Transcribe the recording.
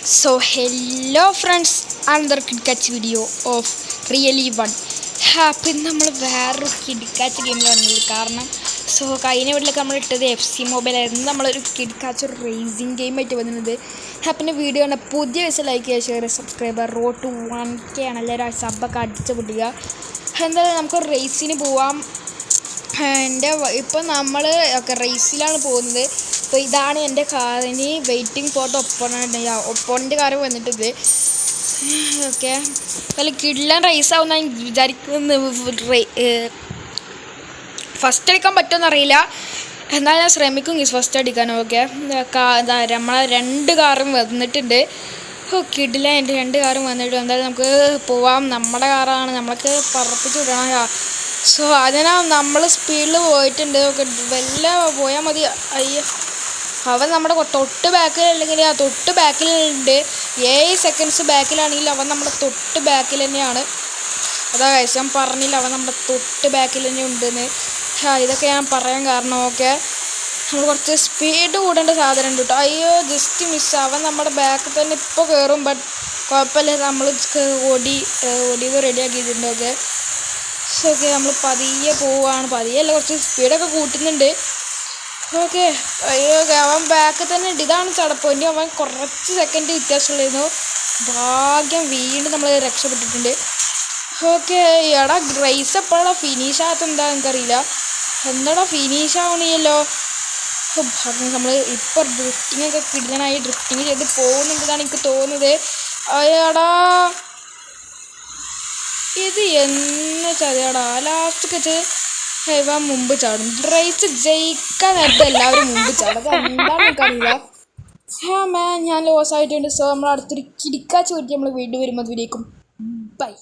Hello friends, another KidCatch video of Really One. Happy നമ്മൾ വേറൊരു കിഡ്കാച്ച് ഗെയിമിലാണ് കാരണം കഴിഞ്ഞ വീട്ടിലൊക്കെ നമ്മൾ ഇട്ടത് FC മൊബൈൽ ആയിരുന്നു. നമ്മളൊരു കിഡ്കാച്ച് ഒരു റേസിംഗ് ഗെയിമായിട്ട് വന്നത്. പിന്നെ വീഡിയോ ആണ് പുതിയ വയസ്സ് ലൈക്ക് ചെയ്യുക, share, subscriber. Road to 1K ആണ്. എല്ലാവരും സബ്ബൊക്കെ അടിച്ച് പൊട്ടിക്കുക. എന്തായാലും നമുക്ക് റേസിന് പോവാം. ഇപ്പം നമ്മൾ റേസിലാണ് പോകുന്നത്. അപ്പോൾ ഇതാണ് എൻ്റെ കാറിന് waiting for the opponent car വന്നിട്ടത്. ഓക്കെ, അതിൽ കിഡ്ലൻ റേസ് ആവുന്ന ഞാൻ വിചാരിക്കുന്നത്. ഫസ്റ്റ് അടിക്കാൻ പറ്റുമെന്നറിയില്ല, എന്നാലും ഞാൻ ശ്രമിക്കും ഫസ്റ്റ് അടിക്കാൻ. ഓക്കെ, നമ്മളെ 2 കാറും വന്നിട്ടുണ്ട്. കിഡ്ലൻ എൻ്റെ 2 കാറും വന്നിട്ട് എന്തായാലും നമുക്ക് പോവാം. നമ്മുടെ കാറാണ്, നമ്മൾക്ക് പറപ്പിച്ച് വിടണം. അതിനാ നമ്മൾ സ്പീഡിൽ പോയിട്ടുണ്ട്. ഓക്കെ, വല്ല പോയാൽ മതി. അയ്യോ, അവൻ നമ്മുടെ തൊട്ട് ബാക്കിലല്ലെങ്കിൽ തൊട്ട് ബാക്കിലുണ്ട്. 7 സെക്കൻഡ്സ് ബാക്കിലാണെങ്കിൽ അവൻ നമ്മുടെ തൊട്ട് ബാക്കിൽ തന്നെയാണ്. അതാ ഞാൻ പറഞ്ഞില്ല, അവൻ നമ്മുടെ തൊട്ട് ബാക്കിൽ തന്നെ ഉണ്ടെന്ന്. ഇതൊക്കെ ഞാൻ പറയാൻ കാരണം. ഓക്കെ, നമ്മൾ കുറച്ച് സ്പീഡ് കൂടേണ്ട സാധനം ഉണ്ട് കേട്ടോ. അയ്യോ, ജസ്റ്റ് മിസ്. അവൻ നമ്മുടെ ബാക്കിൽ തന്നെ ഇപ്പോൾ കയറും. ബട്ട് കുഴപ്പമില്ല, നമ്മൾ ഓടി റെഡിയാക്കിയിട്ടുണ്ട്. ഓക്കെ, നമ്മൾ പതിയെ പോവുകയാണ്. പതിയല്ല, കുറച്ച് സ്പീഡൊക്കെ കൂട്ടുന്നുണ്ട്. ഓക്കെ, അയ്യോ, അവൻ ബാക്കിൽ തന്നെ ഉണ്ട്. ഇതാണ് ചടപ്പോയിൻ്റ്. അവൻ കുറച്ച് സെക്കൻഡ് വ്യത്യാസമുള്ളായിരുന്നു. ഭാഗ്യം വീണ്ടും നമ്മൾ രക്ഷപ്പെട്ടിട്ടുണ്ട്. ഓക്കെ, എടാ റേസ് എപ്പോഴാണ് ഫിനിഷ് ആകാത്ത എന്താ എനിക്കറിയില്ല. എന്താടാ ഫിനിഷ് ആവണിയല്ലോ. നമ്മൾ ഇപ്പോൾ ഡ്രിഫ്റ്റിങ്ങൊക്കെ കിടനായി ഡ്രിഫ്റ്റിങ് ചെയ്ത് പോകുന്നുണ്ടെന്നാണ് എനിക്ക് തോന്നുന്നത്. അയ്യടാ, ഇത് എന്ന് ചതിയാടാ. ലാസ്റ്റ് വെച്ച് ഇവൻ മുമ്പ് ചാടും. റേസ് ജയിക്കാൻ നേരത്തെ എല്ലാവരും മുമ്പ് ചാടും. അത് എന്താണെന്ന് എനിക്കറിയില്ല. ഞാൻ ലോസ് ആയിട്ടുണ്ട്. നമ്മൾ അടുത്തൊരു കിടക്കാച്ച് പറ്റി നമ്മൾ വീണ്ടും വരുമ്പോൾ അതിലേക്കും ബൈ.